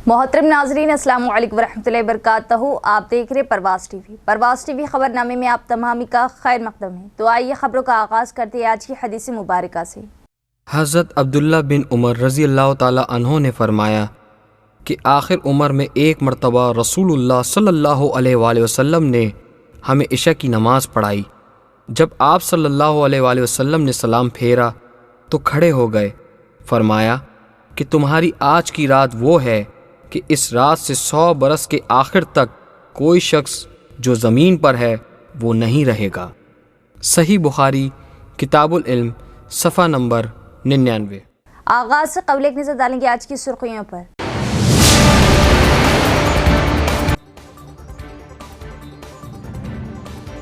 محترم ناظرین السلام علیکم ورحمۃ اللہ وبرکاتہ. آپ دیکھ رہے پرواز ٹی وی. پرواز ٹی وی خبر نامے میں آپ تمامی کا خیر مقدم ہے. تو آئیے خبروں کا آغاز کرتے ہیں آج کی حدیث مبارکہ سے. حضرت عبداللہ بن عمر رضی اللہ تعالی عنہ نے فرمایا کہ آخر عمر میں ایک مرتبہ رسول اللہ صلی اللہ علیہ وآلہ وسلم نے ہمیں عشاء کی نماز پڑھائی. جب آپ صلی اللہ علیہ وآلہ وسلم نے سلام پھیرا تو کھڑے ہو گئے. فرمایا کہ تمہاری آج کی رات وہ ہے کہ اس رات سے 100 برس کے آخر تک کوئی شخص جو زمین پر ہے وہ نہیں رہے گا. صحیح بخاری کتاب العلم صفحہ نمبر 99. آغاز سے قبل ایک نظر ڈالیں گے آج کی سرخیوں پر.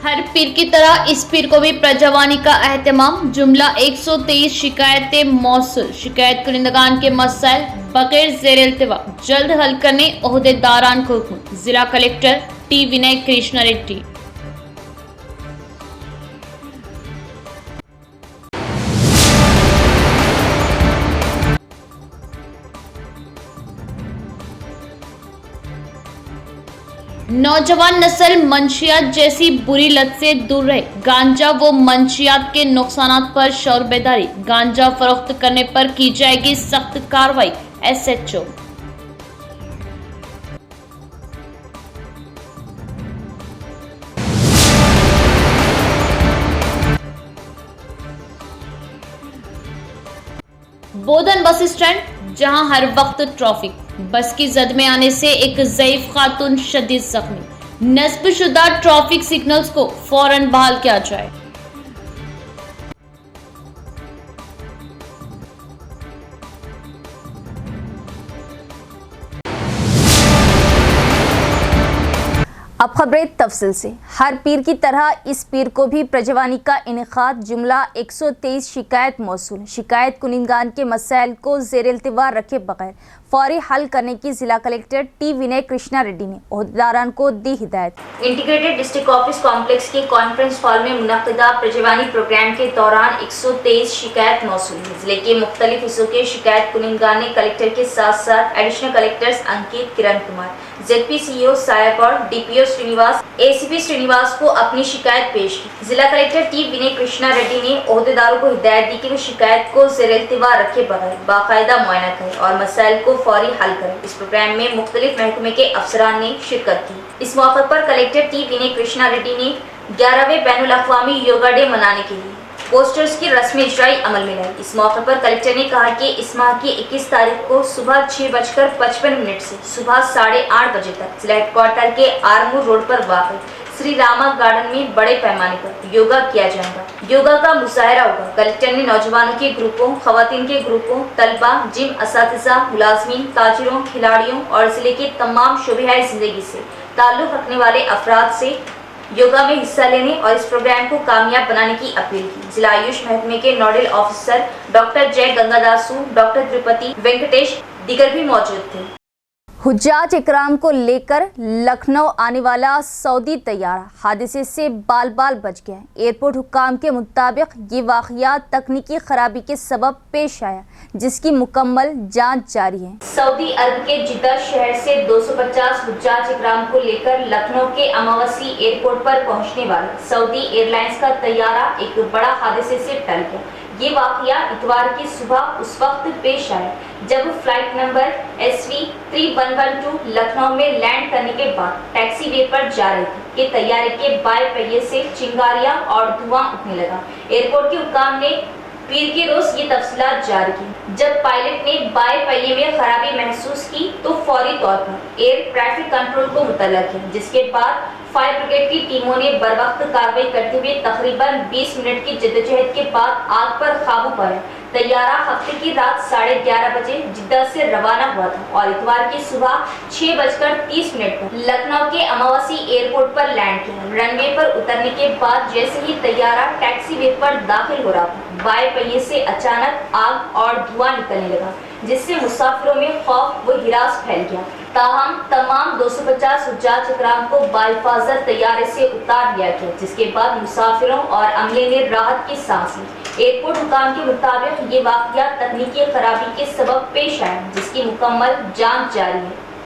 ہر پیر کی طرح اس پیر کو بھی پرجوانی کا اہتمام. جملہ 123 شکایتیں موصول. شکایت کنندگان کے مسائل بغیر زیر التوا جلد حل کرنے عہدیداران کو حکم. ضلع کلکٹر ٹی ونائے کرشنا ریڈی. نوجوان نسل منشیات جیسی بری لت سے دور رہے. گانجا و منشیات کے نقصانات پر شعور بیداری. گانجا فروخت کرنے پر کی جائے گی سخت کارروائی. SHO. بودن بس اسٹینڈ جہاں ہر وقت ٹریفک. بس کی زد میں آنے سے ایک ضعیف خاتون شدید زخمی. نصب شدہ ٹریفک سگنلز کو فوراً بحال کیا جائے. اب خبریں تفصیل سے. ہر پیر کی طرح اس پیر کو بھی پرجوانی کا انعقاد. جملہ 123 شکایت موصول. شکایت کنندگان کے مسائل کو زیر التوا رکھے بغیر فوری حل کرنے کی ضلع کلکٹر ٹی ونائے کرشنا ریڈی نے عہدیداران کو دی ہدایت. انٹیگریٹڈ ڈسٹرکٹ آفس کمپلیکس کے کانفرنس ہال میں منعقدہ پرجوانی پروگرام کے دوران 123 شکایت موصول ہوئی. ضلع کے مختلف حصوں کے شکایت کنندگان نے کلکٹر کے ساتھ ساتھ ایڈیشنل کلکٹرز انکت کرن Kumar, ZP CEO سایاکوڑ، DPO Srinivas, ACP Srinivas کو اپنی شکایت پیش کی. ضلع کلکٹر ٹی ونائے کرشنا ریڈی نے عہدیداروں کو ہدایت دی کہ وہ شکایت کو زیر التوا رکھے بغیر باقاعدہ معائنہ کریں اور مسائل کو فوری حل کریں. اس پروگرام میں مختلف محکمے کے افسران نے شرکت کی. اس موقع پر کلکٹر ٹی ونائے کرشنا ریڈی نے 11ویں بین الاقوامی یوگا ڈے منانے کے لیے پوسٹرز کی رسم اجرائی عمل میں لائی. اس موقع پر کلکٹر نے کہا کہ اس ماہ کی 21 تاریخ کو صبح 6:55 سے صبح 8:30 بجے تک ضلع ہیڈ کوارٹر کے آرمور روڈ پر واقع سری راما گارڈن میں بڑے پیمانے پر یوگا کیا جائے گا. یوگا کا مظاہرہ ہوگا. کلکٹر نے نوجوانوں کے گروپوں، خواتین کے گروپوں، طلبہ، جم اساتذہ، ملازمین، تاجروں، کھلاڑیوں اور ضلع کے تمام شعبۂ زندگی سے تعلق رکھنے والے افراد سے یوگا میں حصہ لینے اور اس پروگرام کو کامیاب بنانے کی اپیل کی. ضلع آیوش محکمے کے noodle officer doctor J Ganga Dasu, doctor Tirupati Venkatesh دیگر بھی موجود تھے. حجاج اکرام کو لے کر لکھنؤ آنے والا سعودی طیارہ حادثے سے بال بال بچ گیا. ایئرپورٹ حکام کے مطابق یہ واقعہ تکنیکی خرابی کے سبب پیش آیا جس کی مکمل جانچ جاری ہے. سعودی عرب کے جدہ شہر سے 250 حجاج اکرام کو لے کر لکھنؤ کے اماوسی ایئرپورٹ پر پہنچنے والا سعودی ایئر لائنز کا طیارہ ایک بڑا حادثے سے ٹل گیا. یہ واقعہ اتوار کی صبح اس وقت پیش آیا جب فلائٹ نمبر SV3112 لکھنؤ میں لینڈ کرنے کے بعد ٹیکسی وے پر جا رہی تھی کہ طیارے کے بائیں پہیے سے چنگاریاں اور دھواں اٹھنے لگا. ایئرپورٹ کے حکام نے پیر کے روز یہ تفصیلات جاری کی. جب پائلٹ نے بائیں پہیے میں خرابی محسوس کی تو فوری طور پر ایئر ٹریفک کنٹرول کو مطلع کیا جس کے بعد فائر بریگیڈ کی ٹیموں نے بروقت کارروائی کرتے ہوئے تقریباً 20 منٹ کی جدوجہد کے بعد آگ پر قابو پایا. طیارہ ہفتے کی رات 11:30 بجے جدہ سے روانہ ہوا تھا اور اتوار کی صبح 6:30 پر لکھنؤ کے اماوسی ایئرپورٹ پر لینڈ کیا. رن وے پر اترنے کے بعد جیسے ہی طیارہ ٹیکسی وے پر داخل ہو رہا تھا بائیں پہیے سے اچانک آگ اور دھواں نکلنے لگا جس سے مسافروں میں خوف و ہراس پھیل گیا. تاہم تمام 250 حجاج اکرام کو بحفاظت طیارے سے اتار لیا گیا جس کے بعد مسافروں اور عملے نے راحت کی سانس لی. ایئرپورٹ حکام کے مطابق یہ واقعہ تکنیکی خرابی کے سبب پیش آیا جس کی مکمل جانچ جاری ہے.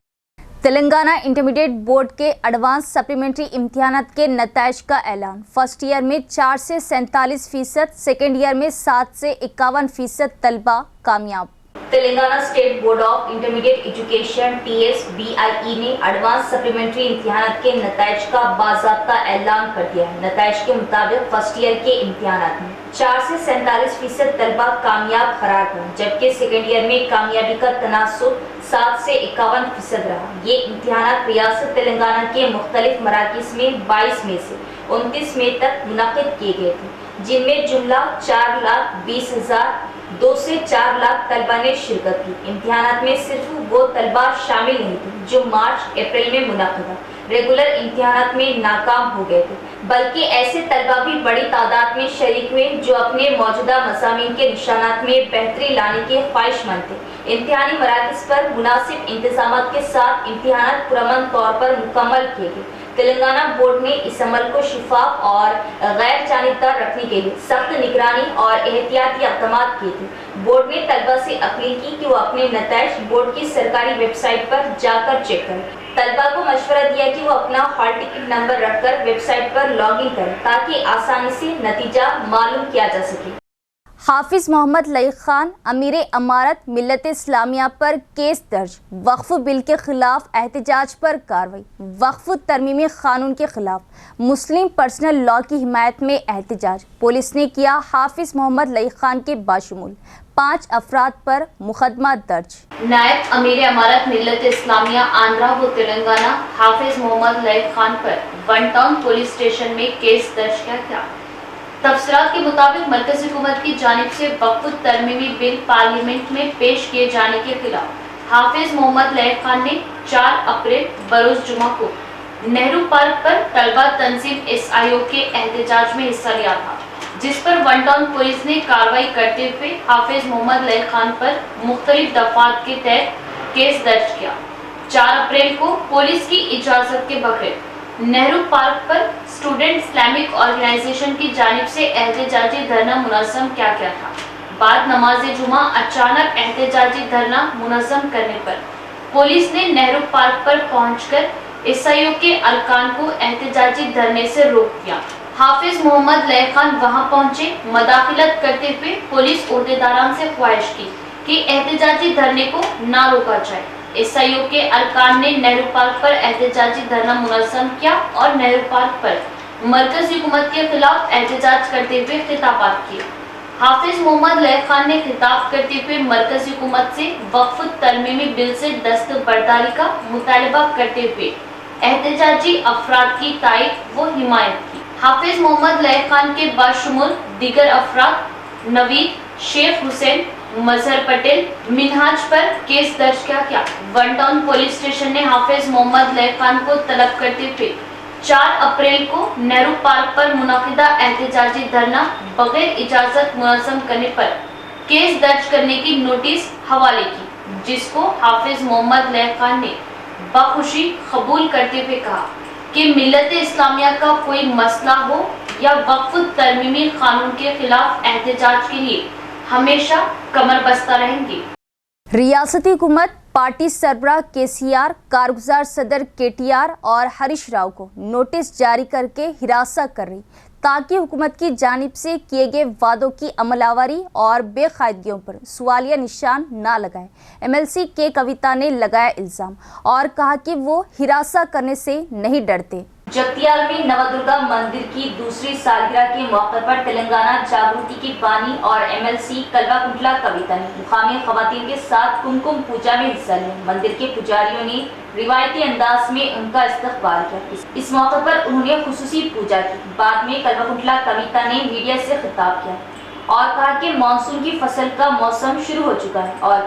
تلنگانہ انٹرمیڈیٹ بورڈ کے ایڈوانس سپلیمنٹری امتحانات کے نتائج کا اعلان۔ فرسٹ ایئر میں 4 سے 47%، سیکنڈ ایئر میں 7 سے 51% طلبہ کامیاب۔ Telangana state board of intermediate education TSBIE نے ایڈوانس سپلیمنٹری امتحانات کے نتائج کا باضابطہ اعلان کر دیا ہے۔ نتائج کے مطابق فرسٹ ایئر کے امتحانات میں 4 سے 47% طلبہ کامیاب قرار پائے، جبکہ سیکنڈ ایئر میں کامیابی کا تناسب 7 سے 51% رہا۔ یہ امتحانات ریاست تلنگانہ کے مختلف مراکز میں 22 مئی سے 29 مئی تک منعقد کیے گئے تھے، جن میں جملہ 4,20,000 2 سے 4 لاکھ طلبہ نے شرکت کی۔ امتحانات میں صرف وہ طلبہ شامل نہیں تھے جو مارچ اپریل میں منعقدہ ریگولر امتحانات میں ناکام ہو گئے تھے، بلکہ ایسے طلبہ بھی بڑی تعداد میں شریک ہوئے جو اپنے موجودہ مضامین کے نشانات میں بہتری لانے کے خواہش مند تھے۔ امتحانی مراکز پر مناسب انتظامات کے ساتھ امتحانات پرامن طور پر مکمل کیے گئے۔ تلنگانہ بورڈ نے اس عمل کو شفاف اور غیر جانبدار رکھنے کے لیے سخت نگرانی اور احتیاطی اقدامات کیے تھے۔ بورڈ نے طلبہ سے اپیل کی کہ وہ اپنے نتائج بورڈ کی سرکاری ویب سائٹ پر جا کر چیک کریں۔ طلبہ کو مشورہ دیا کہ وہ اپنا ہال ٹکٹ نمبر رکھ کر ویب سائٹ پر لاگ ان کریں تاکہ آسانی سے نتیجہ معلوم کیا جا سکے۔ حافظ محمد لئی خان امیر امارت ملت اسلامیہ پر کیس درج، وقف بل کے خلاف احتجاج پر کارروائی، وقف ترمیمی قانون کے خلاف مسلم پرسنل لاء کی حمایت میں احتجاج، پولیس نے کیا حافظ محمد لئی خان کے باشمول 5 افراد پر مقدمہ درج۔ نائب امیر امارت ملت اسلامیہ آندھرا و تلنگانہ حافظ محمد لئی خان پر ون ٹاؤن پولیس اسٹیشن میں کیس درج کیا گیا۔ تفصیلات کے مطابق مرکزی حکومت کی جانب سے وقف ترمیمی بل پارلیمنٹ میں پیش کیے جانے کے خلاف حافظ محمد لئی خان نے 4 اپریل بروز جمعہ کو نہرو پارک پر طلبہ تنظیم SIO کے احتجاج میں حصہ لیا تھا، جس پر ون ٹاؤن پولیس نے کارروائی کرتے ہوئے حافظ محمد لئی خان پر مختلف دفعات کے تحت کیس درج کیا۔ 4 اپریل کو پولیس کی اجازت کے بغیر نہرو پارک پر اسٹوڈنٹ اسلامک آرگنائزیشن کی جانب سے احتجاجی دھرنا منظم کیا گیا تھا۔ بعد نماز جمعہ اچانک احتجاجی دھرنا منظم کرنے پر پولیس نے نہرو پارک پر پہنچ کر SIO کے ارکان کو احتجاجی دھرنے سے روک دیا۔ حافظ محمد لئی خان وہاں پہنچے، مداخلت کرتے ہوئے پولیس عہدیداران سے خواہش کی کہ احتجاجی دھرنے کو نہ روکا جائے۔ SIO کے ارکان نے نہرو پارک پر احتجاجی دھرنا منظم کیا اور نہرو پارک پر مرکزی حکومت کے خلاف احتجاج کرتے ہوئے خطابات کیے۔ حافظ محمد لئی خان نے خطاب کرتے ہوئے مرکزی حکومت سے وقف ترمیمی بل سے دستبرداری کا مطالبہ کرتے ہوئے احتجاجی افراد کی تائید و حمایت کی۔ حافظ محمد لئی خان کے باشمول دیگر افراد نوید، شیخ حسین، مظہر پٹیل، منہاج پر کیس درج کیا گیا۔ ون ٹاؤن پولیس اسٹیشن نے حافظ محمد لئی خان کو طلب کرتے ہوئے 4 اپریل کو نہرو پارک پر منعقدہ احتجاجی دھرنا بغیر اجازت منظم کرنے پر کیس درج کرنے کی نوٹس حوالے کی، جس کو حافظ محمد لئی خان نے بخوشی قبول کرتے ہوئے کہا کہ ملت اسلامیہ کا کوئی مسئلہ ہو یا وقف ترمیمی قانون کے خلاف احتجاج کے لیے ہمیشہ کمر بستہ رہیں گے۔ ریاستی حکومت پارٹی سربراہ KCR، کارگزار صدر KTR اور ہریش راؤ کو نوٹس جاری کر کے ہراساں کر رہی تاکہ حکومت کی جانب سے کیے گئے وعدوں کی عمل آوری اور بے قاعدگیوں پر سوالیہ نشان نہ لگائے۔ MLC کے کویتا نے لگایا الزام اور کہا کہ وہ ہراساں کرنے سے نہیں ڈرتے۔ جگتیال میں نودرگا مندر کی دوسری سالگرہ کے موقع پر تلنگانہ جاگرتی کی بانی اور MLC کلوا کنٹلا کویتا نے مقامی خواتین کے ساتھ کمکم پوجا میں حصہ لیا۔ مندر کے پجاریوں نے روایتی انداز میں ان کا استقبال کیا۔ اس موقع پر انہوں نے خصوصی پوجا کی۔ بعد میں کلوا کنٹلا کویتا نے میڈیا سے خطاب کیا اور کہا کہ مانسون کی فصل کا موسم شروع ہو چکا ہے اور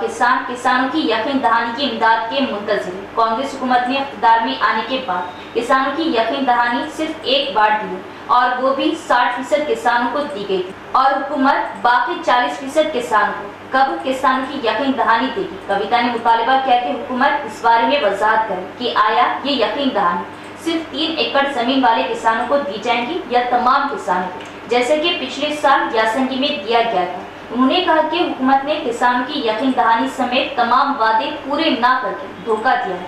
کسانوں کی یقین دہانی کی امداد کے منتظر ہیں۔ کانگریس حکومت نے اقتدار میں آنے کے بعد کسانوں کی یقین دہانی صرف ایک بار دی اور وہ بھی 60% کسانوں کو دی گئی تھی اور حکومت باقی 40% کسانوں کو کب کسانوں کی یقین دہانی دے گی۔ کویتا نے مطالبہ کیا کہ حکومت اس بارے میں وضاحت کرے کہ آیا یہ یقین دہانی صرف 3 ایکڑ زمین والے کسانوں کو دی جائیں گی یا تمام کسانوں کو، جیسے کہ پچھلے سال یاسنگی میں دیا گیا تھا۔ انہوں نے کہا کہ حکومت نے کسانوں کی یقین دہانی سمیت تمام وعدے پورے نہ کر کے دھوکہ دیا ہے۔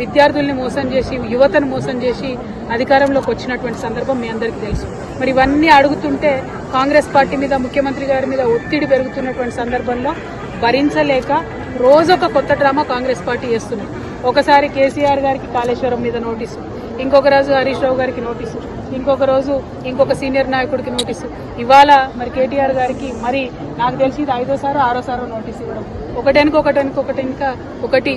విద్యార్థుల్ని మోసం చేసి యువతను మోసం చేసి అధికారంలోకి వచ్చినటువంటి సందర్భం మీ అందరికీ తెలుసు. మరి ఇవన్నీ అడుగుతుంటే కాంగ్రెస్ పార్టీ మీద ముఖ్యమంత్రి గారి మీద ఒత్తిడి పెరుగుతున్నటువంటి సందర్భంలో భరించలేక రోజొక కొత్త డ్రామా కాంగ్రెస్ పార్టీ చేస్తున్నారు. ఒకసారి కేసీఆర్ గారికి కాళేశ్వరం మీద నోటీసు, ఇంకొక రోజు హరీష్ రావు గారికి నోటీసు, ఇంకొక రోజు ఇంకొక సీనియర్ నాయకుడికి నోటీసు. ఇవాళ మరి కేటీఆర్ గారికి మరి నాకు తెలిసి ఇది 5వ 6వ నోటీసు ఇవ్వడం, ఒకటి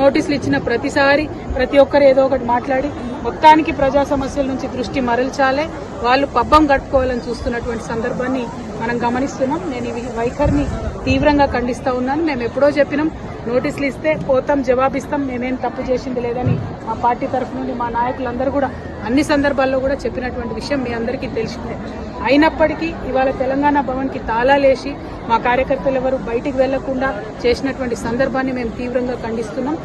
నోటీసులు ఇచ్చిన ప్రతిసారి ప్రతి ఒక్కరు ఏదో ఒకటి మాట్లాడి మొత్తానికి ప్రజా సమస్యల నుంచి దృష్టి మరల్చాలే, వాళ్ళు పబ్బం గట్టుకోవాలని చూస్తున్నటువంటి సందర్భాన్ని మనం గమనిస్తున్నాం. నేను ఈ వైఖరిని తీవ్రంగా ఖండిస్తా ఉన్నాను. మేము ఎప్పుడో చెప్పినాం, నోటీసులు ఇస్తే పోతాం, జవాబిస్తాం, మేమేం తప్పు చేసింది లేదని మా పార్టీ తరఫు నుండి మా నాయకులందరూ కూడా అన్ని సందర్భాల్లో కూడా చెప్పినటువంటి విషయం మీ అందరికీ తెలిసిందే. అయినప్పటికీ ఇవాళ తెలంగాణ భవన్కి తాళాలేసి మా కార్యకర్తలు ఎవరు బయటికి వెళ్లకుండా చేసినటువంటి సందర్భాన్ని మేము తీవ్రంగా ఖండిస్తున్నాం.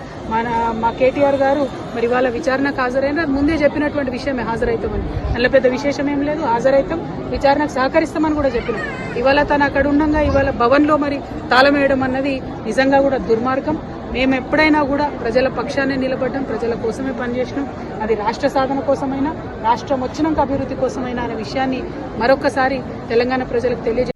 మా కేటీఆర్ గారు మరి ఇవాళ విచారణకు హాజరైన ముందే చెప్పినటువంటి విషయమే, హాజరైతామని. అందులో పెద్ద విశేషం ఏం లేదు, హాజరైతాం, విచారణకు సహకరిస్తామని కూడా చెప్పినాం. ఇవాళ తను అక్కడ ఉండగా ఇవాళ భవన్లో మరి తాళం వేయడం అన్నది నిజంగా కూడా దుర్మార్గం. మేము ఎప్పుడైనా కూడా ప్రజల పక్షానే నిలబడ్డాం, ప్రజల కోసమే పనిచేసినాం. అది రాష్ట్ర సాధన కోసమైనా, రాష్ట్రం వచ్చినాక అభివృద్ధి కోసమైనా అనే విషయాన్ని మరొకసారి తెలంగాణ ప్రజలకు తెలియజేస్తాం.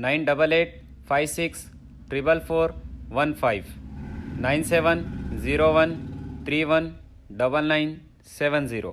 9886444415 9701319970।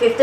5th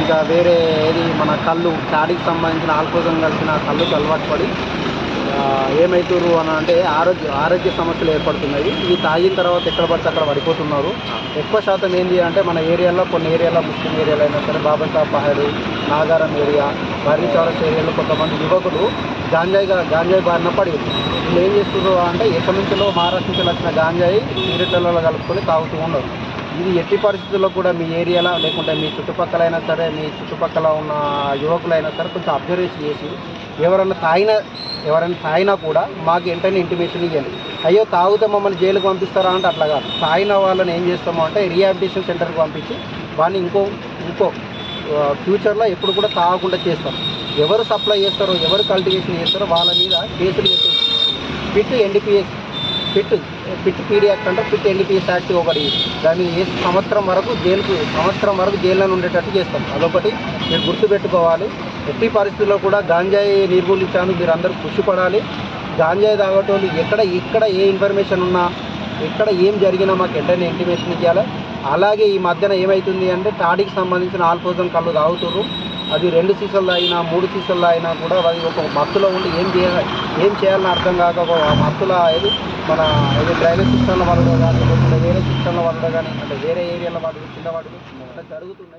ఇంకా వేరే ఏది మన కళ్ళు తాడికి సంబంధించిన ఆల్కహాల్ కలిసిన కళ్ళుకి అలవాటు పడి ఏమవుతారు అని అంటే ఆరోగ్య సమస్యలు ఏర్పడుతున్నాయి. ఇవి తాగిన తర్వాత ఎక్కడ పడితే అక్కడ పడిపోతున్నారు. ఎక్కువ శాతం ఏంటి అంటే మన ఏరియాలో కొన్ని ఏరియాలో ముస్లిం ఏరియాలో అయినా సరే బాబాసాహెబ్ పహాడు, నాగారం ఏరియా, బర్రీ చౌరస్ ఏరియాలో కొంతమంది యువకులు గాంజాయి బారిన పడి వీళ్ళు ఏం చేస్తున్నారు అంటే ఎక్కడి నుంచో మహారాష్ట్ర నుంచి వచ్చిన గాంజాయి సిగరెట్లలో కలుపుకొని తాగుతూ ఉన్నారు. ఇది ఎట్టి పరిస్థితుల్లో కూడా మీ ఏరియాలో లేకుంటే మీ చుట్టుపక్కల అయినా సరే, మీ చుట్టుపక్కల ఉన్న యువకులైనా సరే కొంచెం అబ్జర్వేషన్ చేసి ఎవరైనా తాగినా కూడా మాకు వెంటనే ఇంటిమేషన్ ఇవ్వాలి. అయ్యో తాగితే మమ్మల్ని జైలుకు పంపిస్తారా అంటే అట్లా కాదు. తాగిన వాళ్ళని ఏం చేస్తామో అంటే రీహాబిలిటేషన్ సెంటర్కి పంపించి వాడిని ఇంకో ఫ్యూచర్లో ఎప్పుడు కూడా తాగకుండా చేస్తాం. ఎవరు సప్లై చేస్తారో ఎవరు కల్టివేషన్ చేస్తారో వాళ్ళ మీద కేసులు పెట్టేసి PIT NDPS PIT PD act అంటే పిట్ ఎన్డీపీఎస్ యాక్ట్ ఒకటి దాన్ని సంవత్సరం వరకు జైల్లో ఉండేటట్టు చేస్తాం. అదొకటి మీరు గుర్తుపెట్టుకోవాలి. ఎట్టి పరిస్థితుల్లో కూడా గాంజాయి నిర్మూలించాను మీరు అందరూ కృషి పడాలి. గాంజాయి తాగేటోళ్ళు ఇక్కడ ఏ ఇన్ఫర్మేషన్ ఉన్నా ఎక్కడ ఏం జరిగినా మాకు వెంటనే ఇంటిమేషన్ ఇవ్వాలి. అలాగే ఈ మధ్యన ఏమవుతుంది అంటే తాడికి సంబంధించిన ఆల్కోజన్ కళ్ళు తాగుతున్నారు. అది 2 సీసాలు అయినా 3 సీసాలు అయినా కూడా అది ఒక మత్తులో ఉండి ఏం చేయాలని అర్థం కాక ఒక మత్తులో ఏది మన ఏదో డ్రైనేజ్ సిస్టంలో వాడడం కానీ లేకపోతే వేరే సిస్టంలో వాడడం కానీ అంటే వేరే ఏరియాలో వాడడం కింద వాడడం అట్లా జరుగుతున్నాయి.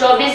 24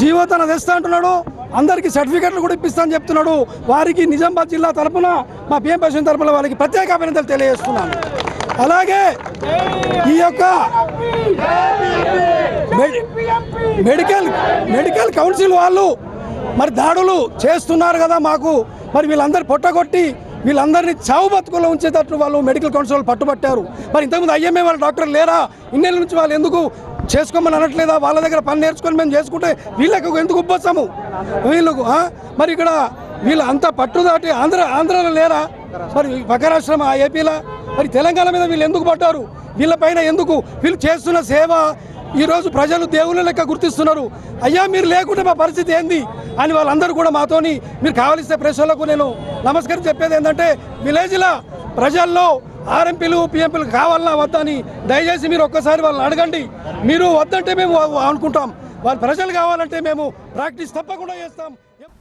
జీవో తన తెస్తా అంటున్నాడు, అందరికీ సర్టిఫికెట్లు కూడా ఇప్పిస్తా అని చెప్తున్నాడు. వారికి నిజామాబాద్ జిల్లా తరపున మా పిఎం పేషెంట్ తరపున వారికి ప్రత్యేక అభినందనలు తెలియజేస్తున్నాను. అలాగే ఈ యొక్క మెడికల్ కౌన్సిల్ వాళ్ళు మరి దాడులు చేస్తున్నారు కదా, మాకు మరి వీళ్ళందరూ పొట్టగొట్టి వీళ్ళందరినీ చావు బతుకులో ఉంచేటట్లు వాళ్ళు మెడికల్ కౌన్సిల్ వాళ్ళు పట్టుబట్టారు. మరి ఇంతకుముందు ఐఎంఏ వాళ్ళ డాక్టర్ లేరా? ఇన్నేళ్ళ నుంచి వాళ్ళు ఎందుకు చేసుకోమని అనట్లేదా? వాళ్ళ దగ్గర పని నేర్చుకొని మేము చేసుకుంటే వీళ్ళకు ఎందుకు ఉబ్బొస్తాము వీళ్ళకు? మరి ఇక్కడ వీళ్ళు అంతా పట్టుదాటి ఆంధ్రలో లేరా? మరి పక్క రాష్ట్రం ఆ ఏపీలో, మరి తెలంగాణ మీద వీళ్ళు ఎందుకు పట్టారు? వీళ్ళపైన ఎందుకు? వీళ్ళు చేస్తున్న సేవ ఈరోజు ప్రజలు దేవుళ్ళ లెక్క గుర్తిస్తున్నారు. అయ్యా మీరు లేకుంటే మా పరిస్థితి ఏంది అని వాళ్ళందరూ కూడా మాతోని, మీరు కావలిస్తే ప్రెస్లకు నేను నమస్కారం చెప్పేది ఏంటంటే, విలేజ్లో ప్రజల్లో ఆర్ఎంపీలు పిఎంపీలు కావాలన్నా వద్దని దయచేసి మీరు ఒక్కసారి వాళ్ళని అడగండి. మీరు వద్దంటే మేము అనుకుంటాం, వాళ్ళ ప్రజలు కావాలంటే మేము ప్రాక్టీస్ తప్పకుండా చేస్తాం.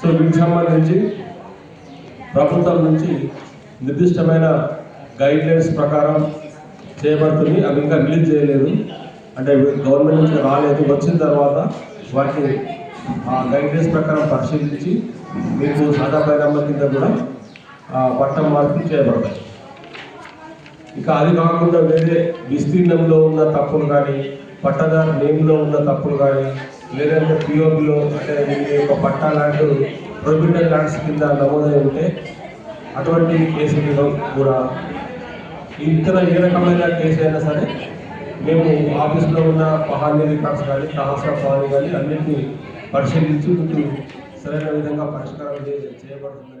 సో వీటికి సంబంధించి ప్రభుత్వం నుంచి నిర్దిష్టమైన గైడ్లైన్స్ ప్రకారం చేయబడుతుంది. అవి ఇంకా రిలీజ్ చేయలేదు, అంటే గవర్నమెంట్ నుంచి రాలేదు. వచ్చిన తర్వాత వాటిని ఆ గైడ్లైన్స్ ప్రకారం పరిశీలించి మీకు సాదా పైనమ్మల కింద కూడా పట్టం మార్పులు చేయబడతాయి. ఇక అది కాకుండా వేరే విస్తీర్ణంలో ఉన్న తప్పులు కానీ, పట్టదారు నేమ్లో ఉన్న తప్పులు కానీ, లేదంటే పిఓపిలో అంటే మీ యొక్క పట్టా ల్యాండ్ ప్రొహిబిటెడ్ ల్యాండ్స్ కింద నమోదై ఉంటే అటువంటి కేసులలో కూడా ఇతర ఏ రకమైన కేసు అయినా సరే మేము ఆఫీస్లో ఉన్న పహానీ రికార్డ్స్ కానీ, తహసా పహానీ కానీ అన్నింటినీ పరిశీలించి మీకు సరైన విధంగా పరిష్కారం చేయబడుతుందని।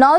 9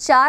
4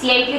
CITU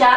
4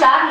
4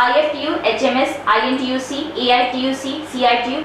IFTU, HMS, INTUC, AITUC, CITU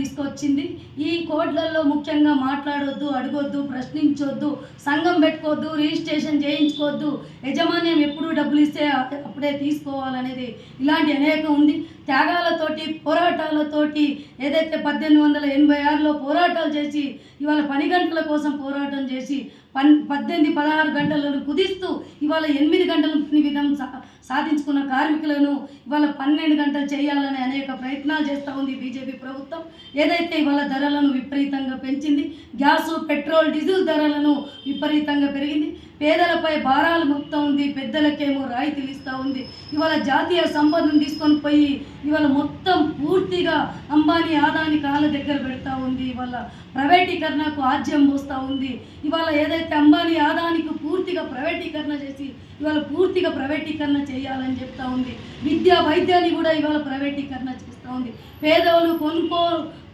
తీసుకొచ్చింది ఈ కోడ్లలో ముఖ్యంగా మాట్లాడొద్దు, అడగొద్దు, ప్రశ్నించొద్దు, సంఘం పెట్టుకోవద్దు, రిజిస్ట్రేషన్ చేయించుకోవద్దు, యజమాన్యం ఎప్పుడు డబ్బులు ఇస్తే అప్పుడే తీసుకోవాలనేది ఇలాంటి అనేక ఉంది. త్యాగాలతోటి పోరాటాలతోటి ఏదైతే 1886లో పోరాటాలు చేసి ఇవాళ పని గంటల కోసం పోరాటం చేసి 18-16 గంటలను కుదిస్తూ ఇవాళ 8 గంటల పని విధానం సాధించుకున్న కార్మికులను ఇవాళ 12 గంటలు చేయాలని అనేక ప్రయత్నాలు చేస్తూ ఉంది బీజేపీ ప్రభుత్వం. ఏదైతే ఇవాళ ధరలను విపరీతంగా పెంచింది. గ్యాసు, పెట్రోల్, డీజిల్ ధరలను విపరీతంగా పెరిగింది. పేదలపై భారాలు మోపుతా ఉంది, పెద్దలకేమో రాయితీలు ఇస్తూ ఉంది. ఇవాళ జాతీయ సంపదను తీసుకొని పోయి ఇవాళ మొత్తం పూర్తిగా అంబానీ, అదానీ కాళ్ళ దగ్గర పెడతా ఉంది. ఇవాళ ప్రైవేటీకరణకు ఆజ్యం పోస్తూ ఉంది. ఇవాళ ఏదైతే అంబానీ, అదానికి పూర్తిగా ప్రైవేటీకరణ చేసి ఇవాళ పూర్తిగా ప్రైవేటీకరణ చేయాలని చెప్తా ఉంది. విద్యా, వైద్యాన్ని కూడా ఇవాళ ప్రైవేటీకరణ చేస్తూ ఉంది. పేదవాళ్ళు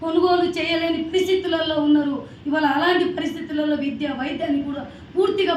కొనుగోలు చేయలేని పరిస్థితులలో ఉన్నారు. ఇవాళ అలాంటి పరిస్థితులలో విద్యా, వైద్యాన్ని కూడా పూర్తిగా.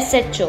SHO।